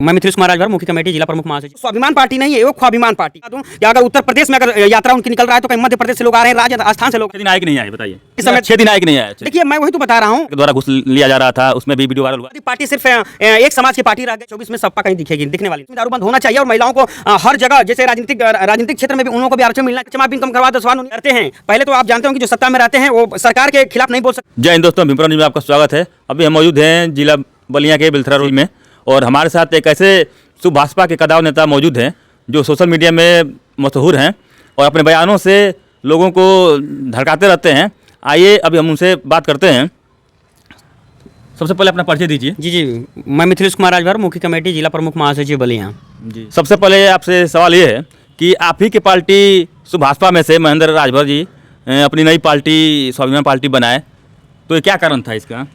मैं मिथिलेश कुमार राजभर, मुख्य कमेटी जिला प्रमुख महासचिव। स्वाभिमान पार्टी नहीं है, वो स्वाभिमान पार्टी दूं कि अगर उत्तर प्रदेश में अगर यात्रा उनकी निकल रहा है तो कहीं मध्य प्रदेश से लोग आ रहे हैं, राजस्थान से लोग। 6 दिन आए कि नहीं आए बताइए। इस समय 6 दिन आए कि नहीं आए? देखिए मैं वही तो बता रहा हूँ, द्वारा घुस लिया जा रहा था, उसमें भी वीडियो वायरल हुआ। पार्टी सिर्फ एक समाज की पार्टी रह गई, 24 में सपा कहीं दिखेगी दिखने वाली। दारू बंद होना चाहिए और महिलाओं को हर जगह, जैसे राजनीतिक क्षेत्र में भी उन लोगों को भी आरक्षण मिलना, जमा भी कम करवा दो सवाल करते हैं। पहले तो आप जानते हो कि जो सत्ता में रहते हैं वो सरकार के खिलाफ नहीं बोल सकते। जय हिंद दोस्तों, भीमपुरा न्यूज़ में आपका स्वागत है। अभी हम मौजूद हैं जिला बलिया के बिलथरा रोड में और हमारे साथ एक ऐसे भाजपा के कदावर नेता मौजूद हैं जो सोशल मीडिया में मशहूर हैं और अपने बयानों से लोगों को धड़काते रहते हैं। आइए अभी हम उनसे बात करते हैं। सबसे पहले अपना परिचय दीजिए। जी, मैं मिथिलेश कुमार राजभर, मुख्य कमेटी जिला प्रमुख महासचिव बलिया। जी, सबसे पहले आपसे सवाल ये है कि आप ही की पार्टी भाजपा में से महेंद्र राजभर जी अपनी नई पार्टी स्वाभिमान पार्टी बनाए, तो ये क्या कारण था इसका?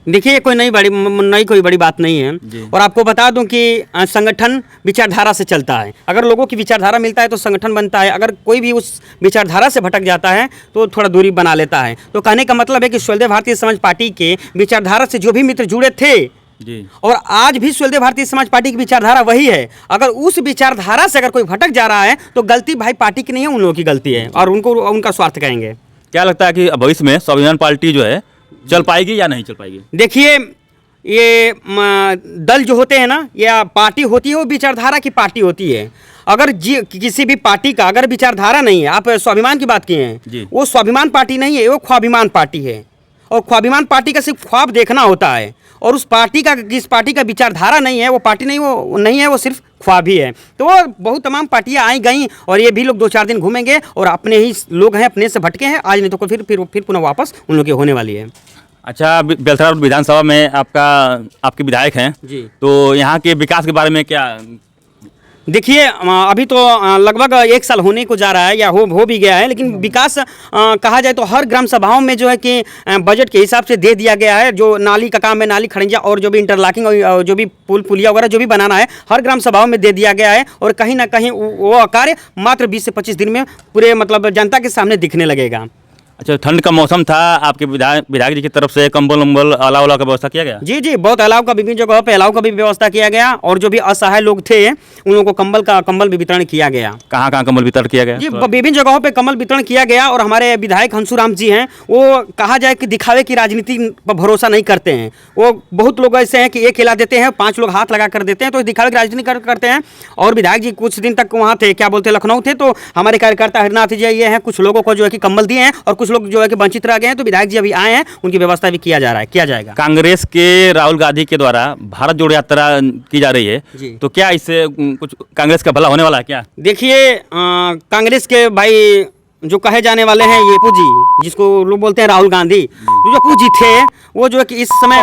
देखिए, कोई कोई बड़ी बात नहीं है। और आपको बता दूं कि संगठन विचारधारा से चलता है। अगर लोगों की विचारधारा मिलता है तो संगठन बनता है। अगर कोई भी उस विचारधारा से भटक जाता है तो थोड़ा दूरी बना लेता है। तो कहने का मतलब है कि स्वदेव भारतीय समाज पार्टी के विचारधारा से जो भी मित्र जुड़े थे जी, और आज भी स्वदेव भारतीय समाज पार्टी की विचारधारा वही है। अगर उस विचारधारा से अगर कोई भटक जा रहा है तो गलती भाई पार्टी की नहीं है, उन लोगों की गलती है और उनको उनका स्वार्थ कहेंगे। क्या लगता है कि भविष्य में स्वाभिमान पार्टी जो है चल पाएगी या नहीं चल पाएगी? देखिए, ये दल जो होते हैं ना, या पार्टी होती है, वो विचारधारा की पार्टी होती है। अगर किसी भी पार्टी का अगर विचारधारा नहीं है, आप स्वाभिमान की बात किए हैं, वो स्वाभिमान पार्टी नहीं है, वो ख्वाभिमान पार्टी है। और ख्वाभिमान पार्टी का सिर्फ ख्वाब देखना होता है और उस पार्टी का, जिस पार्टी का विचारधारा नहीं है, वो पार्टी नहीं, वो नहीं है, वो सिर्फ ख्वाब ही है। तो बहुत तमाम पार्टियां आई गई और ये भी लोग 2-4 दिन घूमेंगे और अपने ही लोग हैं, अपने से भटके हैं आज, नहीं तो फिर पुनः वापस उन लोग की होने वाली है। अच्छा, बेलथरा विधानसभा में आपके विधायक हैं जी, तो यहाँ के विकास के बारे में क्या? देखिए, अभी तो लगभग 1 साल होने को जा रहा है या हो भी गया है, लेकिन विकास कहा जाए तो हर ग्राम सभाओं में जो है कि बजट के हिसाब से दे दिया गया है। जो नाली का काम है, नाली खड़ंजा और जो भी इंटरलॉकिंग और जो भी पुलिया वगैरह जो भी बनाना है, हर ग्राम सभाओं में दे दिया गया है। और कहीं ना कहीं वो कार्य मात्र 20 से 25 दिन में पूरे मतलब जनता के सामने दिखने लगेगा। अच्छा, ठंड का मौसम था, आपके विधायक जी की तरफ से कंबल उम्बल अलाव का व्यवस्था किया गया? जी, बहुत अलाव का विभिन्न जगहों पे अलाव का भी व्यवस्था किया गया और जो भी असहाय लोग थे उन लोगों को कंबल भी वितरण किया गया। कहाँ कंबल वितरण किया गया? जी, विभिन्न जगहों पे कंबल वितरण किया गया। और हमारे विधायक हंसुराम जी हैं, वो कहा जाए कि दिखावे की राजनीति पर भरोसा नहीं करते हैं। वो बहुत लोग ऐसे हैं कि एक हिला देते हैं, 5 लोग हाथ लगा कर देते हैं, तो दिखावे की राजनीति करते हैं। और विधायक जी कुछ दिन तक वहाँ थे, क्या बोलते, लखनऊ थे, तो हमारे कार्यकर्ता हरिनाथ जी ये हैं, कुछ लोगों को जो है कि कंबल दिए हैं और कुछ लोग जो है कि वंचित रह गए हैं। तो विधायक जी अभी आए हैं, उनकी व्यवस्था भी किया जाएगा। कांग्रेस के राहुल गांधी के द्वारा भारत जोड़ो यात्रा की जा रही है, तो क्या इससे कुछ कांग्रेस का भला होने वाला है क्या? देखिए, कांग्रेस के भाई जो कहे जाने वाले हैं ये पूजी, जिसको लोग बोलते हैं राहुल गांधी, जो पूजी थे, वो जो है कि इस समय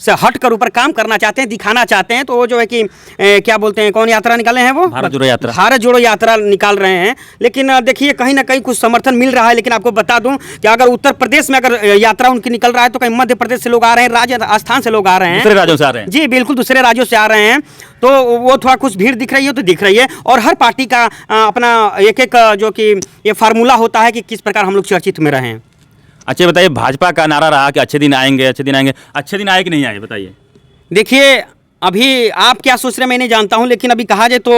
से हट कर ऊपर काम करना चाहते हैं, दिखाना चाहते हैं। तो वो जो है कि क्या बोलते हैं, कौन यात्रा निकाले हैं, वो भारत जोड़ो यात्रा निकाल रहे हैं। लेकिन देखिए, कहीं ना कहीं कुछ समर्थन मिल रहा है। लेकिन आपको बता दूं कि अगर उत्तर प्रदेश में अगर यात्रा उनकी निकल रहा है तो कहीं मध्य प्रदेश से लोग आ रहे हैं, राजस्थान से लोग आ रहे हैं, दूसरे राज्यों से आ रहे हैं। जी बिल्कुल, दूसरे राज्यों से आ रहे हैं। तो वो थोड़ा कुछ भीड़ दिख रही है तो दिख रही है। और हर पार्टी का अपना एक जो कि ये फार्मूला होता है कि किस प्रकार हम लोग चर्चित में रहें। अच्छा बताइए, भाजपा का नारा रहा कि अच्छे दिन आएंगे, अच्छे दिन आएंगे। अच्छे दिन आए कि नहीं आए बताइए? देखिए, अभी आप क्या सोच रहे हैं मैं नहीं जानता हूं, लेकिन अभी कहा जाए तो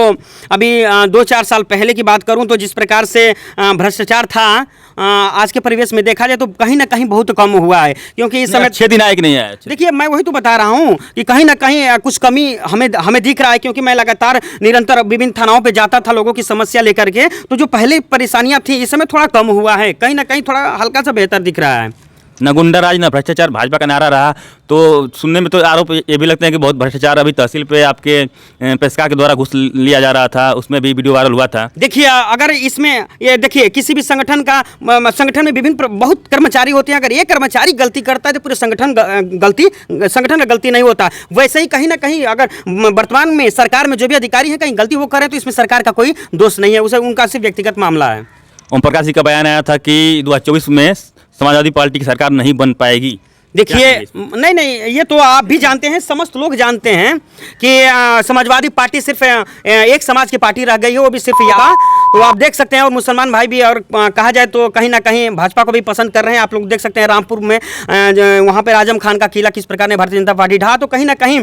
अभी 2-4 साल पहले की बात करूं तो जिस प्रकार से भ्रष्टाचार था, आज के परिवेश में देखा जाए तो कहीं ना कहीं बहुत कम हुआ है। क्योंकि इस समय 6 दिन आए कि नहीं आए? देखिए, मैं वही तो बता रहा हूं कि कहीं ना कहीं कुछ कमी हमें दिख रहा है। क्योंकि मैं लगातार निरंतर विभिन्न थानाओं पे जाता था लोगों की समस्या लेकर के, तो जो पहले परेशानियां थी इस समय थोड़ा कम हुआ है, कहीं ना कहीं थोड़ा हल्का सा बेहतर दिख रहा है। न गुंडाराज न भ्रष्टाचार भाजपा का नारा रहा, तो सुनने में तो आरोप ये भी लगते हैं कि बहुत भ्रष्टाचार अभी तहसील पे आपके पेशकार के द्वारा घुस लिया जा रहा था, उसमें भी वीडियो वायरल हुआ था। देखिए, अगर इसमें ये देखिए, किसी भी संगठन में विभिन्न बहुत कर्मचारी होते हैं। अगर एक कर्मचारी गलती करता है तो पूरे संगठन का गलती नहीं होता। वैसे ही कहीं ना कहीं अगर वर्तमान में सरकार में जो भी अधिकारी हैं कहीं गलती वो करें तो इसमें सरकार का कोई दोष नहीं है, उसे उनका सिर्फ व्यक्तिगत मामला है। ओम प्रकाश जी का बयान आया था कि 2024 में समाजवादी पार्टी की सरकार नहीं बन पाएगी। देखिए, नहीं, ये तो आप भी जानते हैं, समस्त लोग जानते हैं कि समाजवादी पार्टी सिर्फ एक समाज की पार्टी रह गई है, वो भी सिर्फ यहाँ। तो आप देख सकते हैं, और मुसलमान भाई भी, और कहा जाए तो कहीं ना कहीं भाजपा को भी पसंद कर रहे हैं। आप लोग देख सकते हैं रामपुर में वहाँ पर आजम खान का किला किस प्रकार ने भारतीय जनता पार्टी ढहा, तो कहीं ना कहीं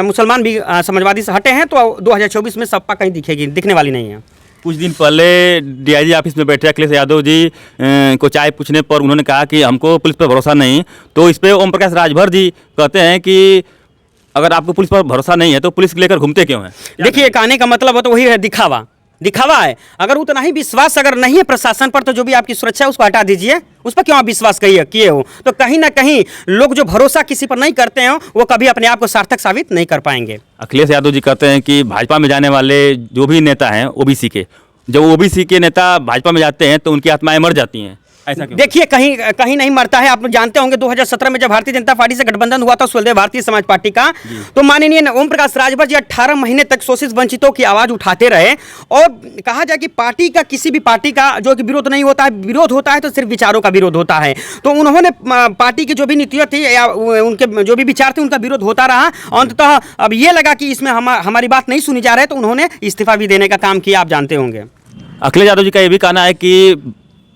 मुसलमान भी समाजवादी से हटे हैं। तो 2024 में सपा कहीं दिखने वाली नहीं है। कुछ दिन पहले डीआईजी ऑफिस में बैठे अखिलेश यादव जी को चाय पूछने पर उन्होंने कहा कि हमको पुलिस पर भरोसा नहीं। तो इस पर ओम प्रकाश राजभर जी कहते हैं कि अगर आपको पुलिस पर भरोसा नहीं है तो पुलिस लेकर घूमते क्यों हैं? देखिए, कहने का मतलब हो तो वही है, दिखावा है। अगर उतना ही विश्वास अगर नहीं है प्रशासन पर, तो जो भी आपकी सुरक्षा है उसको हटा दीजिए। उस पर क्यों आप विश्वास किए हो? तो कहीं ना कहीं लोग जो भरोसा किसी पर नहीं करते हैं वो कभी अपने आप को सार्थक साबित नहीं कर पाएंगे। अखिलेश यादव जी कहते हैं कि भाजपा में जाने वाले जो भी नेता हैं ओबीसी के, जब ओबीसी के नेता भाजपा में जाते हैं तो उनकी आत्माएं मर जाती हैं। ऐसा क्यों? देखिए, कहीं नहीं मरता है। आप लोग जानते होंगे 2017 में जब भारतीय जनता पार्टी से गठबंधन हुआ था सुलदेव भारतीय समाज पार्टी का, तो माननीय ओम प्रकाश राजभर जी 18 महीने तक शोषित वंचितों की आवाज उठाते रहे। और कहा जाए कि पार्टी का, किसी भी पार्टी का जो कि विरोध नहीं होता है, विरोध होता है तो सिर्फ विचारों का विरोध होता है। तो उन्होंने पार्टी की जो भी नीतियाँ थी या उनके जो भी विचार थे उनका विरोध होता रहा। अंततः अब ये लगा कि इसमें हमारी बात नहीं सुनी जा रही है, तो उन्होंने इस्तीफा भी देने का काम किया, आप जानते होंगे। अखिलेश यादव जी का ये भी कहना है कि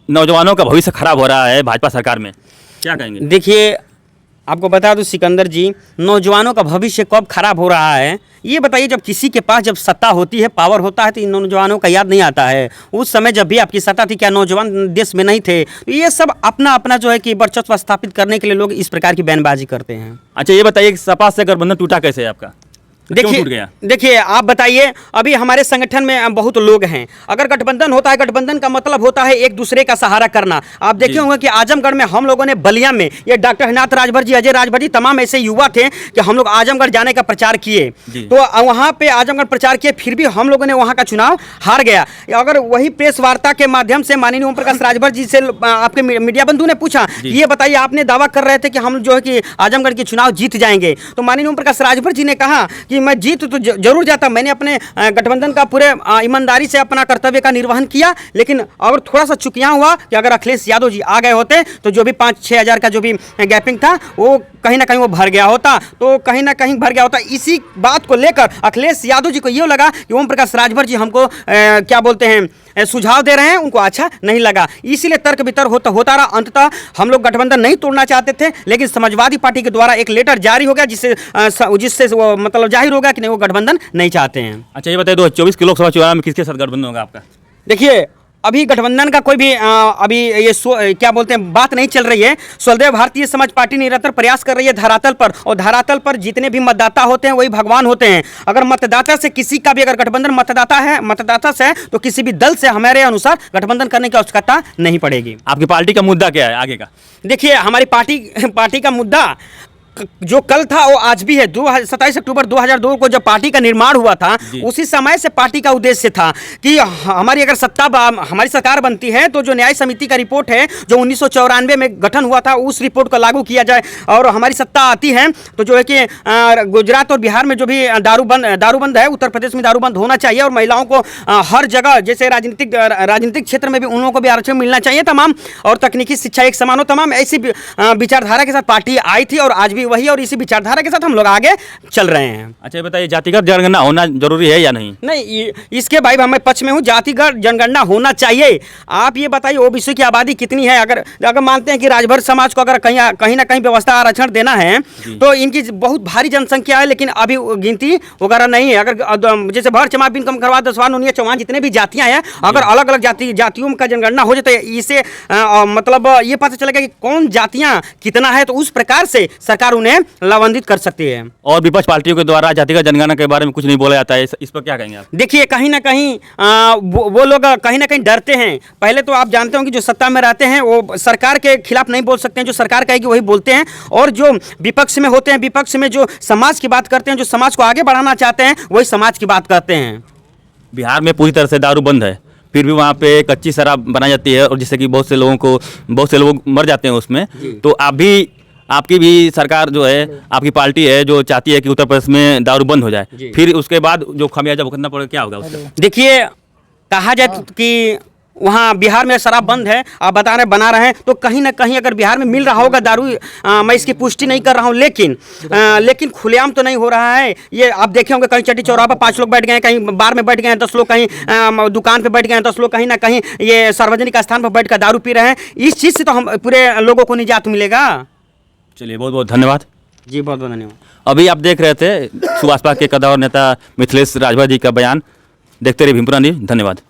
नौजवानों का भविष्य खराब हो रहा है भाजपा सरकार में, क्या कहेंगे? देखिए, आपको बता दूं सिकंदर जी, नौजवानों का भविष्य कब खराब हो रहा है ये बताइए। जब किसी के पास जब सत्ता होती है, पावर होता है, तो इन नौजवानों का याद नहीं आता है। उस समय जब भी आपकी सत्ता थी, क्या नौजवान देश में नहीं थे? तो ये सब अपना अपना जो है कि वर्चस्व स्थापित करने के लिए लोग इस प्रकार की बयानबाजी करते हैं। अच्छा, ये बताइए कि सपा से गठबंधन टूटा कैसे है आपका? देखिए आप बताइए, अभी हमारे संगठन में बहुत लोग हैं। अगर गठबंधन होता है, गठबंधन का मतलब होता है एक दूसरे का सहारा करना। आप देखे होंगे कि आजमगढ़ में हम लोगों ने, बलिया में, ये डॉक्टर हरनाथ राजभर जी, अजय राजभर जी, तमाम ऐसे युवा थे कि हम लोग आजमगढ़ जाने का प्रचार किए। तो वहाँ पे आजमगढ़ प्रचार किए, फिर भी हम लोगों ने वहाँ का चुनाव हार गया। अगर वही प्रेस वार्ता के माध्यम से माननीय ओम प्रकाश राजभर जी से आपके मीडिया बंधु ने पूछा, ये बताइए, आपने दावा कर रहे थे कि हम जो है कि आजमगढ़ के चुनाव जीत जाएंगे, तो माननीय ओम प्रकाश राजभर जी ने कहा कि मैं जीत तो जरूर जाता, मैंने अपने गठबंधन का पूरे ईमानदारी से अपना कर्तव्य का निर्वहन किया। लेकिन अगर थोड़ा सा चुकियां हुआ कि अगर अखिलेश यादव जी आ गए होते तो जो भी 5-6 हज़ार का जो भी गैपिंग था वो कहीं ना कहीं वो भर गया होता, तो कहीं ना कहीं भर गया होता। इसी बात को लेकर अखिलेश यादव जी को ये लगा कि ओम प्रकाश राजभर जी हमको क्या बोलते हैं, सुझाव दे रहे हैं, उनको अच्छा नहीं लगा, इसीलिए तर्क वितर्क होता रहा। अंततः हम लोग गठबंधन नहीं तोड़ना चाहते थे, लेकिन समाजवादी पार्टी के द्वारा एक लेटर जारी हो गया जिससे वो मतलब जाहिर होगा कि नहीं, वो गठबंधन नहीं चाहते हैं। अच्छा, ये बताइए 2024 के लोकसभा चुनाव में किसके साथ गठबंधन होगा आपका? देखिए, अभी गठबंधन का कोई भी अभी ये क्या बोलते हैं, बात नहीं चल रही है। सुलदेव भारतीय समाज पार्टी निरंतर प्रयास कर रही है धरातल पर, और धरातल पर जितने भी मतदाता होते हैं वही भगवान होते हैं। अगर मतदाता से किसी का भी अगर गठबंधन मतदाता से है, तो किसी भी दल से हमारे अनुसार गठबंधन करने की आवश्यकता नहीं पड़ेगी। आपकी पार्टी का मुद्दा क्या है आगे का? देखिए, हमारी पार्टी का मुद्दा जो कल था वो आज भी है। 27 अक्टूबर 2002 को जब पार्टी का निर्माण हुआ था, उसी समय से पार्टी का उद्देश्य था कि हमारी अगर हमारी सरकार बनती है तो जो न्याय समिति का रिपोर्ट है जो 1994 में गठन हुआ था, उस रिपोर्ट को लागू किया जाए। और हमारी सत्ता आती है तो जो है कि गुजरात और बिहार में जो भी दारूबंद है, उत्तर प्रदेश में दारूबंद होना चाहिए, और महिलाओं को हर जगह, जैसे राजनीतिक क्षेत्र में भी उन लोगों को भी आरक्षण मिलना चाहिए तमाम, और तकनीकी शिक्षा एक समान हो तमाम। ऐसी विचारधारा के साथ पार्टी आई थी और आज भी वही, और इसी विचारधारा के साथ हम लोग आगे चल रहे हैं। अच्छा, ये बताइए जातिगत जनगणना होना जरूरी है या नहीं? नहीं, इसके भाई मैं पक्ष में हूँ, जातिगत जनगणना होना चाहिए। आप ये बताइए ओबीसी की आबादी कितनी है? अगर मानते हैं कि राजभर समाज को अगर कहीं ना कहीं व्यवस्था आरक्षण देना है तो इनकी बहुत भारी जनसंख्या है, लेकिन अभी गिनती वगैरह नहीं है। अगर जैसे भर चमार बिन कम करवा दसवान उन्नीस चौहान जितने भी जातियाँ हैं, अगर अलग अलग जातियों का जनगणना हो जाए तो इससे मतलब ये पता चलेगा कि कौन जातियाँ कितना है, तो उस प्रकार से सरकार उन्हें लाभान्वित कर सकती है। और विपक्ष पार्टियों के द्वारा जातिगत जनगणना के बारे में कुछ नहीं बोला जाता है, इस पर क्या कहेंगे आप? देखिए, कहीं ना कहीं वो लोग कहीं ना कहीं डरते हैं। पहले तो आप जानते होंगे जो सत्ता में रहते हैं वो सरकार के खिलाफ नहीं बोल सकते हैं, जो सरकार कहेगी वही बोलते हैं, और जो विपक्ष में होते हैं, विपक्ष में जो समाज की बात करते हैं, जो समाज को आगे बढ़ाना चाहते हैं, वही समाज की बात करते हैं। बिहार में पूरी तरह से दारू बंद है, फिर भी वहाँ पे कच्ची शराब बनाई जाती है, और जिससे कि बहुत से लोग मर जाते हैं उसमें। तो आपकी भी सरकार जो है, आपकी पार्टी है जो चाहती है कि उत्तर प्रदेश में दारू बंद हो जाए, फिर उसके बाद जो खामियाजा भुगतना पड़ेगा, क्या होगा उसका? देखिए, कहा जाए कि वहाँ बिहार में शराब बंद है, आप बता रहे बना रहे हैं, तो कहीं ना कहीं अगर बिहार में मिल रहा होगा दारू, मैं इसकी पुष्टि नहीं कर रहा हूँ, लेकिन खुलेआम तो नहीं हो रहा है। ये आप देखे होंगे कहीं चट्टी चौराहा पर 5 लोग बैठ गए, कहीं बार में बैठ गए 10 लोग, कहीं दुकान पे बैठ गए 10 लोग, कहीं ना कहीं ये सार्वजनिक स्थान पर बैठ कर दारू पी रहे हैं। इस चीज़ से तो हम पूरे लोगों को निजात मिलेगा। चलिए, बहुत बहुत धन्यवाद जी, बहुत बहुत धन्यवाद। अभी आप देख रहे थे सुभाष पार्क के कदावर नेता मिथिलेश राजभर जी का बयान। देखते रहिए भीमपुरा न्यूज़। धन्यवाद।